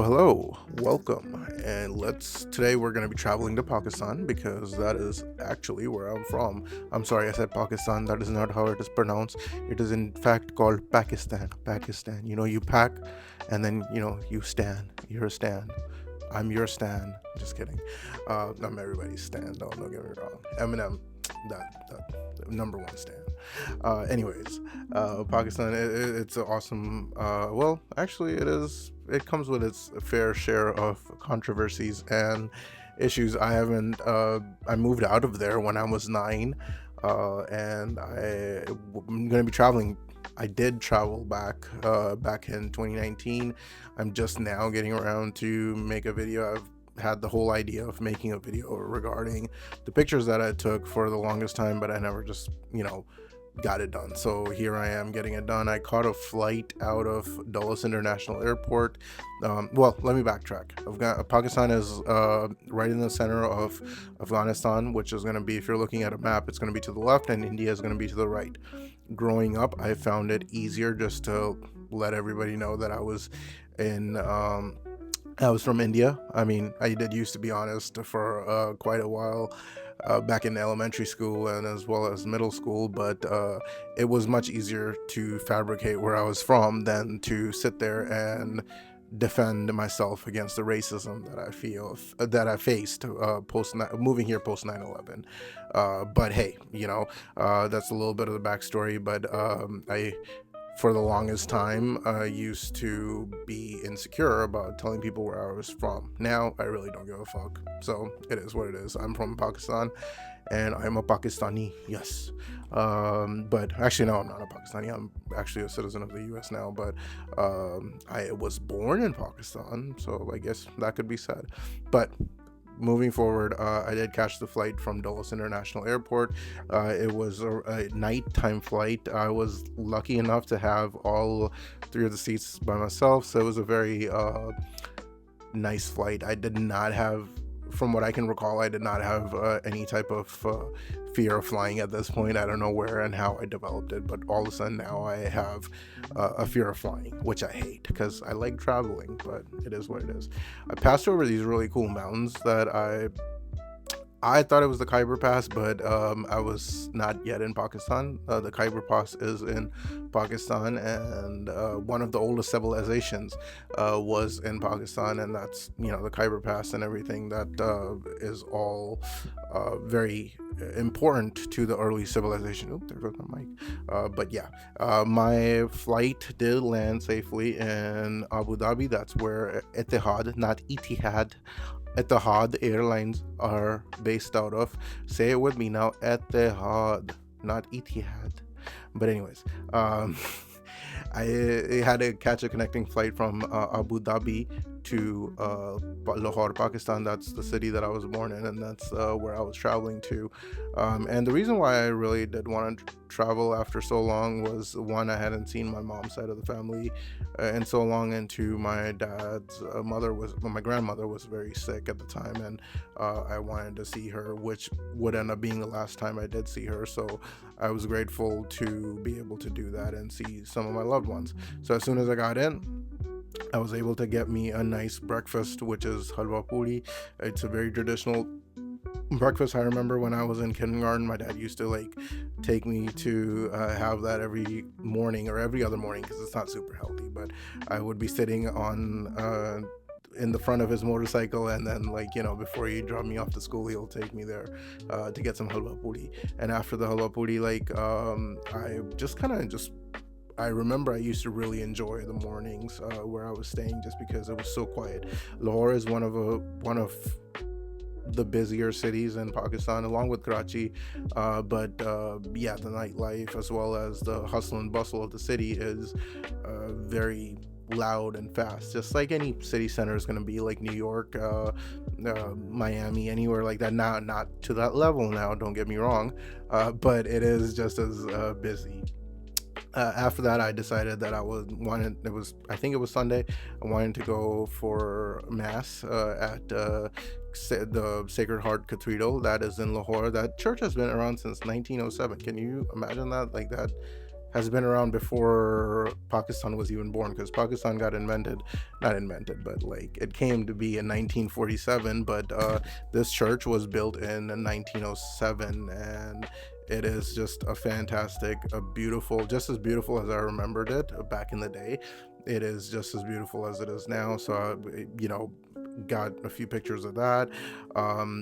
Hello, welcome, and today we're going to be traveling to Pakistan because that is actually where I'm from. I'm sorry, I said Pakistan. That is not how it is pronounced. It is in fact called Pakistan. Pakistan. You pack, and then you stand. You're a stand. I'm your Stan. Just kidding. I'm everybody's Stan. Don't get me wrong. Eminem, that number one Stan. Anyways, Pakistan. It's an awesome. Well, actually, it is. It comes with its fair share of controversies and issues. I haven't. I moved out of there when I was 9, and I'm going to be traveling. I did travel back in 2019. I'm just now getting around to make a video. I've had the whole idea of making a video regarding the pictures that I took for the longest time, but I never just, got it done. So here I am getting it done. I caught a flight out of Dulles International Airport. Well, let me backtrack. Pakistan is right in the center of Afghanistan, which is going to be, if you're looking at a map, it's going to be to the left, and India is going to be to the right. Growing up, I found it easier just to let everybody know that in. I was from India. I mean, I did used to be honest for quite a while, back in elementary school and as well as middle school, but it was much easier to fabricate where I was from than to sit there and defend myself against the racism that I faced post moving here post 9/11. But hey, that's a little bit of the backstory. But I for the longest time, I used to be insecure about telling people where I was from. Now, I really don't give a fuck. So, it is what it is. I'm from Pakistan, and I'm a Pakistani, yes. But actually, no, I'm not a Pakistani. I'm actually a citizen of the US now, but I was born in Pakistan, so I guess that could be said. But moving forward, I did catch the flight from Dulles International Airport. It was a nighttime flight. I was lucky enough to have all three of the seats by myself, so it was a very nice flight. I did not have, from what I can recall, I did not have any type of fear of flying at this point. I don't know where and how I developed it, but all of a sudden now I have a fear of flying, which I hate because I like traveling, but it is what it is. I passed over these really cool mountains that I thought it was the Khyber Pass, but I was not yet in Pakistan. The Khyber Pass is in Pakistan, and one of the oldest civilizations was in Pakistan, and that's the Khyber Pass and everything that is all very important to the early civilization. Oh, there goes my mic. But yeah, my flight did land safely in Abu Dhabi. That's where Etihad, not Etihad. Etihad Airlines are based out of. Say it with me now, Etihad, not Etihad. But anyways, I had to catch a connecting flight from Abu Dhabi to Lahore, Pakistan. That's the city that I was born in, and that's where I was traveling to. And the reason why I really did want to travel after so long was, one, I hadn't seen my mom's side of the family in so long, and two, my dad's my grandmother was very sick at the time, and I wanted to see her, which would end up being the last time I did see her. So I was grateful to be able to do that and see some of my loved ones. So as soon as I got in, I was able to get me a nice breakfast, which is halwa puri. It's a very traditional breakfast. I remember when I was in kindergarten, my dad used to take me to have that every morning or every other morning because it's not super healthy. But I would be sitting on in the front of his motorcycle, and then before he dropped me off to school, he'll take me there to get some halwa puri. And after the halwa puri, I just kind of just I remember I used to really enjoy the mornings where I was staying, just because it was so quiet. Lahore is one of the busier cities in Pakistan, along with Karachi. But yeah, the nightlife as well as the hustle and bustle of the city is very loud and fast, just like any city center is going to be, like New York, Miami, anywhere like that. Now, not to that level now, don't get me wrong, but it is just as busy. After that, I decided that I think it was Sunday. I wanted to go for mass at the Sacred Heart Cathedral that is in Lahore. That church has been around since 1907. Can you imagine that? Like that has been around before Pakistan was even born, because Pakistan got invented, not invented, but like it came to be in 1947. But this church was built in 1907, and it is just a fantastic, a beautiful, just as beautiful as I remembered it back in the day. It is just as beautiful as it is now. So, got a few pictures of that.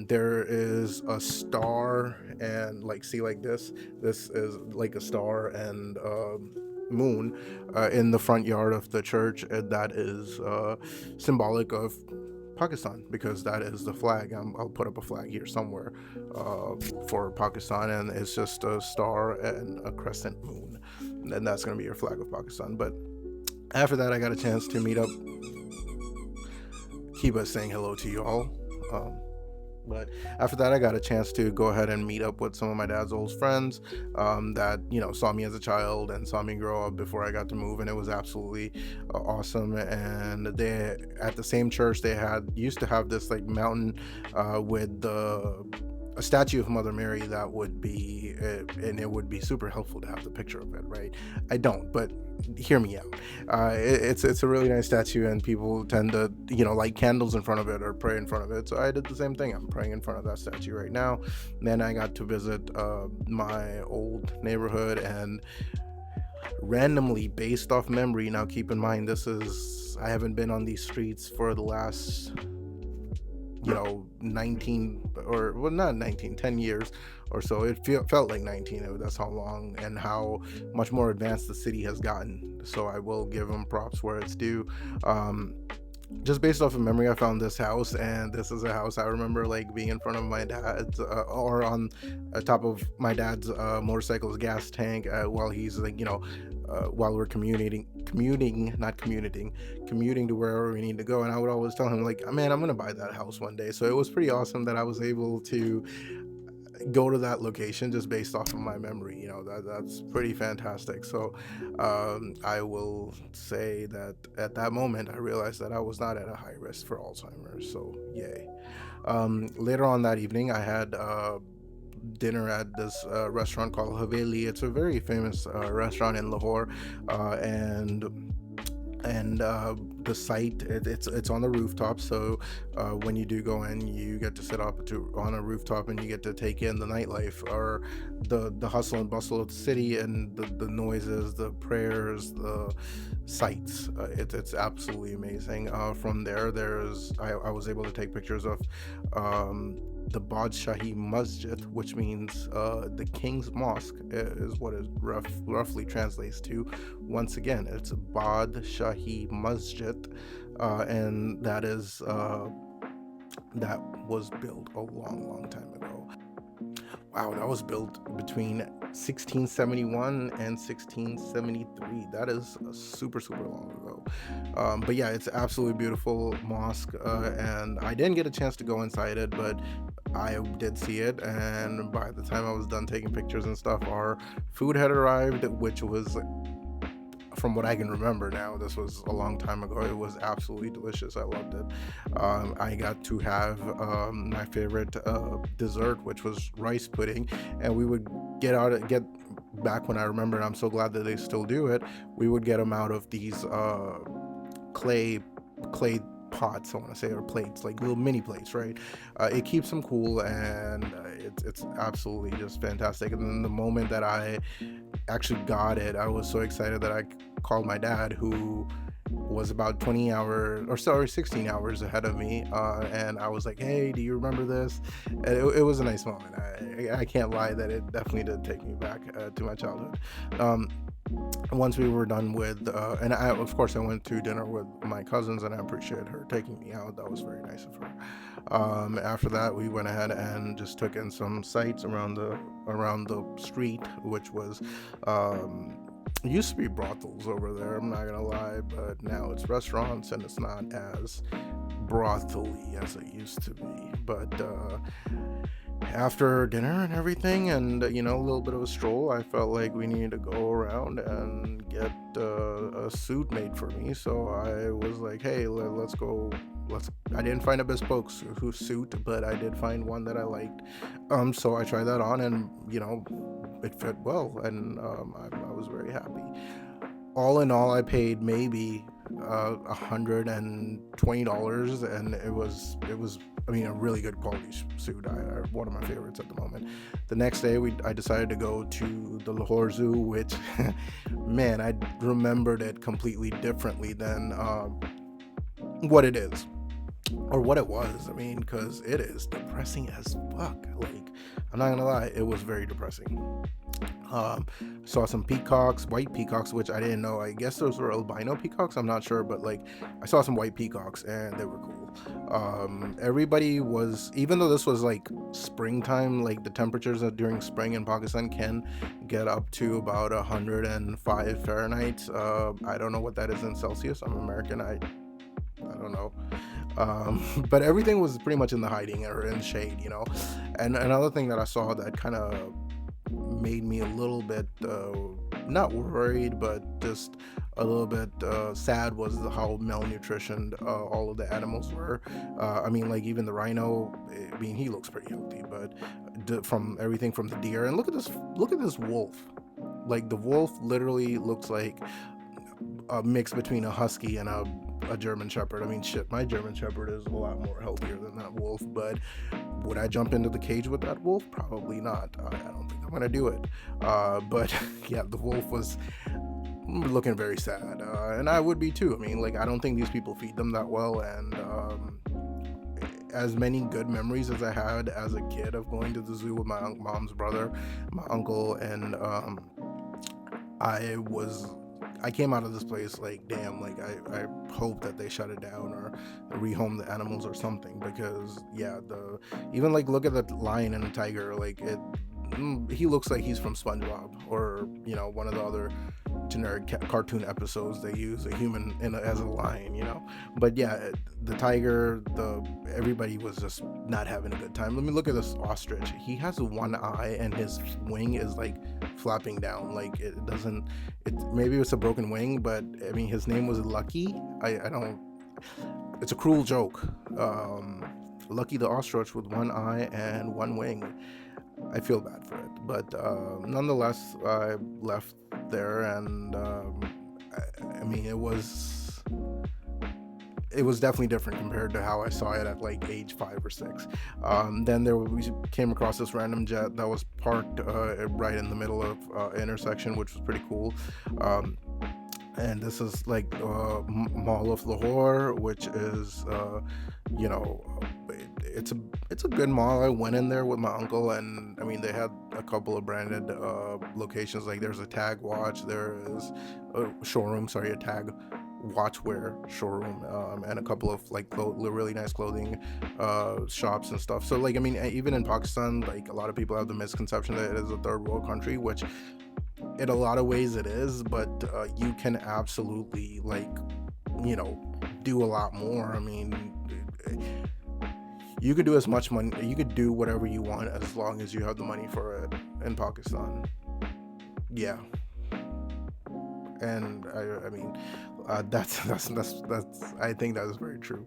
There is a star, and like, see, like this is like a star and moon in the front yard of the church, and that is symbolic of Pakistan, because that is the flag. I'll put up a flag here somewhere uh, for Pakistan, and it's just a star and a crescent moon, and that's going to be your flag of Pakistan. But after that, I got a chance to meet up. Keep us saying hello to you all. Um, but after that, I got a chance to go ahead and meet up with some of my dad's old friends that saw me as a child and saw me grow up before I got to move, and it was absolutely awesome. And they, at the same church, they had used to have this like mountain with the a statue of Mother Mary that would be, and it would be super helpful to have the picture of it, right? I don't, but hear me out. It's a really nice statue, and people tend to light candles in front of it or pray in front of it. So I did the same thing. I'm praying in front of that statue right now. Then I got to visit my old neighborhood, and randomly, based off memory. Now, keep in mind, I haven't been on these streets for the last 19, or well, not 19, 10 years or so. It felt like 19. That's how long and how much more advanced the city has gotten. So I will give them props where it's due. Just based off of memory, I found this house, and this is a house I remember like being in front of my dad's or on top of my dad's motorcycle's gas tank while he's like while we're commuting to wherever we need to go. And I would always tell him like, man, I'm gonna buy that house one day. So it was pretty awesome that I was able to go to that location just based off of my memory. That's pretty fantastic. So I will say that at that moment I realized that I was not at a high risk for Alzheimer's, so yay. Later on that evening, I had dinner at this restaurant called Haveli. It's a very famous restaurant in Lahore, and the site, it's on the rooftop. So when you do go in, you get to sit up on a rooftop, and you get to take in the nightlife, or the hustle and bustle of the city, and the noises, the prayers, the sights. It's absolutely amazing. From there, I was able to take pictures of the Badshahi Masjid, which means the King's Mosque, is what it roughly translates to. Once again, it's Badshahi Masjid, and that was built a long, long time ago. Wow, that was built between 1671 and 1673. That is super, super long ago. But yeah, it's absolutely beautiful mosque, and I didn't get a chance to go inside it, but I did see it. And by the time I was done taking pictures and stuff, our food had arrived, which was, from what I can remember now, this was a long time ago. It was absolutely delicious. I loved it. I got to have my favorite dessert, which was rice pudding, and we would get back when I remember, and I'm so glad that they still do it. We would get them out of these clay pots, I want to say, or plates, like little mini plates, right? It keeps them cool, and it's absolutely just fantastic. And then the moment that I actually got it, I was so excited that I called my dad, who was about 16 hours ahead of me, and I was like, hey, do you remember this? And it was a nice moment. I can't lie that it definitely did take me back to my childhood. Once we were done with and of course I went to dinner with my cousins, and I appreciated her taking me out. That was very nice of her. After that, we went ahead and just took in some sights around the street, which was used to be brothels over there, I'm not gonna lie, but now it's restaurants, and it's not as brothely as it used to be. But after dinner and everything, and a little bit of a stroll, I felt like we needed to go around and get a suit made for me. So I was like, hey, let's go. I didn't find a bespoke suit, but I did find one that I liked. So I tried that on, and it fit well, and I was very happy. All in all, I paid maybe $120, and it was I mean, a really good quality suit. One of my favorites at the moment. The next day, I decided to go to the Lahore Zoo, which, man, I remembered it completely differently than what it is or what it was. I mean, because it is depressing as fuck. Like, I'm not gonna lie, it was very depressing. Saw some peacocks, white peacocks, which I didn't know. I guess those were albino peacocks. I'm not sure, but like, I saw some white peacocks and they were cool. Everybody was, even though this was like springtime, like the temperatures during spring in Pakistan can get up to about 105 Fahrenheit. I don't know what that is in Celsius. I'm American. I don't know. But everything was pretty much in the hiding or in shade, you know. And another thing that I saw that kind of made me a little bit not worried, but just a little bit sad was how malnutritioned all of the animals were. I mean, like even the rhino. I mean, he looks pretty healthy, but from everything from the deer, and look at this wolf. Like the wolf literally looks like a mix between a husky and a German Shepherd. I mean, shit, my German Shepherd is a lot more healthier than that wolf, but would I jump into the cage with that wolf? Probably not. I don't think I'm gonna do it. But yeah, the wolf was looking very sad, and I would be too. I mean, like, I don't think these people feed them that well, and as many good memories as I had as a kid of going to the zoo with my mom's brother, my uncle, and I came out of this place like, damn, like I hope that they shut it down or rehome the animals or something, because yeah, even like look at the lion and the tiger, like he looks like he's from SpongeBob or, you know, one of the other generic cartoon episodes they use a human as a lion, you know. But yeah, the tiger, everybody was just not having a good time. Let me look at this ostrich. He has one eye and his wing is like flapping down, like maybe it's a broken wing, but I mean, his name was Lucky. I don't, it's a cruel joke. Lucky the ostrich with one eye and one wing. I feel bad for it, but nonetheless, I left there, and I mean, it was definitely different compared to how I saw it at like age 5 or 6. Then we came across this random jet that was parked right in the middle of intersection, which was pretty cool. And this is like Mall of Lahore, which is you know, it's a good mall. I went in there with my uncle, and I mean, they had a couple of branded locations. Like there's a Tag Watch, there is a Tag Watchwear showroom, and a couple of like really nice clothing shops and stuff. So like, I mean, even in Pakistan, like a lot of people have the misconception that it is a third world country, which in a lot of ways it is, but you can absolutely, like, you know, do a lot more. I mean, you could do as much money, you could do whatever you want as long as you have the money for it in Pakistan. Yeah. And I mean, that's I think that is very true.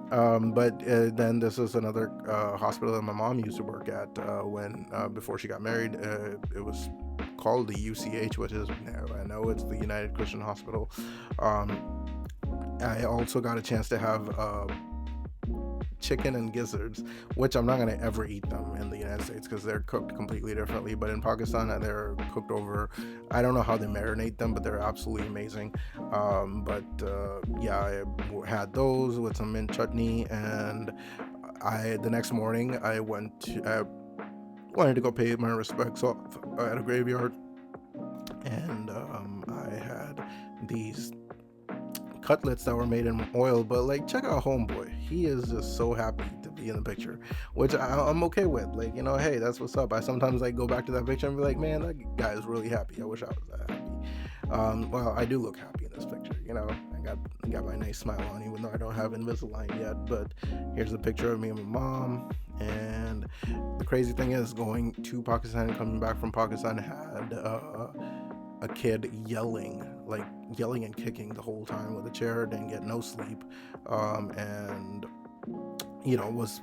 But then this is another hospital that my mom used to work at when before she got married. It was called the UCH, which is, I know it's the United Christian Hospital. I also got a chance to have chicken and gizzards, which I'm not going to ever eat them in the United States because they're cooked completely differently, but in Pakistan they're cooked over, I don't know how they marinate them, but they're absolutely amazing. Yeah, I had those with some mint chutney, and the next morning I wanted to go pay my respects at a graveyard, and I had these cutlets that were made in oil. But like, check out homeboy, he is just so happy to be in the picture, which I'm okay with. Like, you know, hey, that's what's up. I sometimes like go back to that picture and be like, man, that guy is really happy. I wish I was that happy. Well, I do look happy in this picture, you know. I got my nice smile on, even though I don't have Invisalign yet. But here's a picture of me and my mom. And the crazy thing is, going to Pakistan and coming back from Pakistan had a kid yelling and kicking the whole time with a chair, didn't get no sleep, and you know, was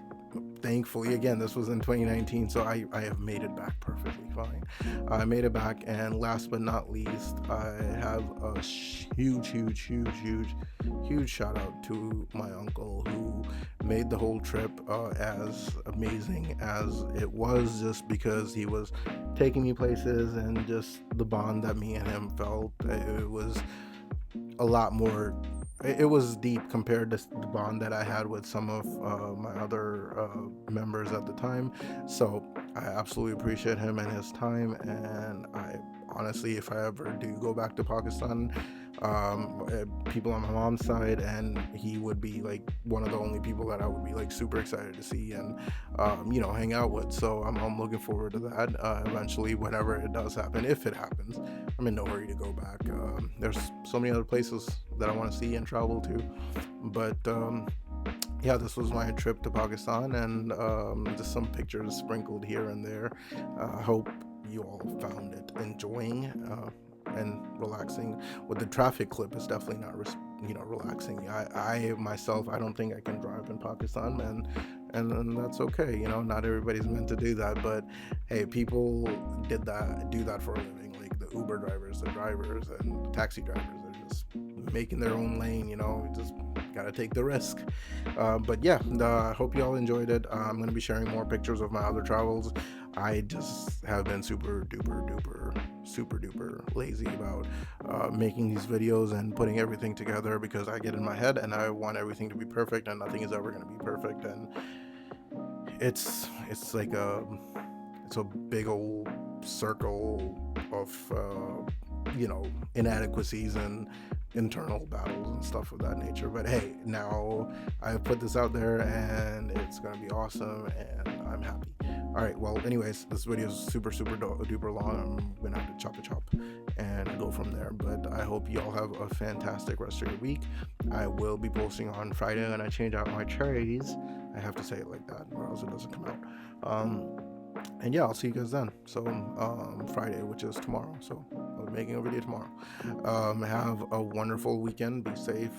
thankfully, again, this was in 2019, so I have made it back perfectly mine. I made it back, and last but not least, I have a huge shout out to my uncle who made the whole trip as amazing as it was, just because he was taking me places, and just the bond that me and him felt. It was a lot more. It was deep compared to the bond that I had with some of my other members at the time. So I absolutely appreciate him and his time. And I honestly, if I ever do go back to Pakistan, people on my mom's side, and he would be like one of the only people that I would be like super excited to see and hang out with. So I'm looking forward to that eventually, whenever it does happen, if it happens. I'm in no hurry to go back. There's so many other places that I want to see and travel to, but yeah, this was my trip to Pakistan, and just some pictures sprinkled here and there. I hope you all found it enjoying and relaxing. With the traffic clip, it's definitely not relaxing. I myself, I don't think I can drive in Pakistan, and that's okay. Not everybody's meant to do that, but hey, people do that for a living, like the Uber drivers, the drivers, and the taxi drivers. They're just making their own lane. Just gotta take the risk. But yeah, I hope you all enjoyed it. I'm gonna be sharing more pictures of my other travels. I just have been super duper lazy about making these videos and putting everything together, because I get in my head and I want everything to be perfect, and nothing is ever going to be perfect. And it's like it's a big old circle of inadequacies and internal battles and stuff of that nature. But hey, now I've put this out there, and it's gonna be awesome, and I'm happy. All right, well, anyways, this video is super duper long. I'm gonna have to chop and go from there. But I hope you all have a fantastic rest of your week. I will be posting on Friday, and I change out my trays. I have to say it like that, or else it doesn't come out. And yeah, I'll see you guys then. So Friday, which is tomorrow. So I'll be making a video tomorrow. Have a wonderful weekend. Be safe.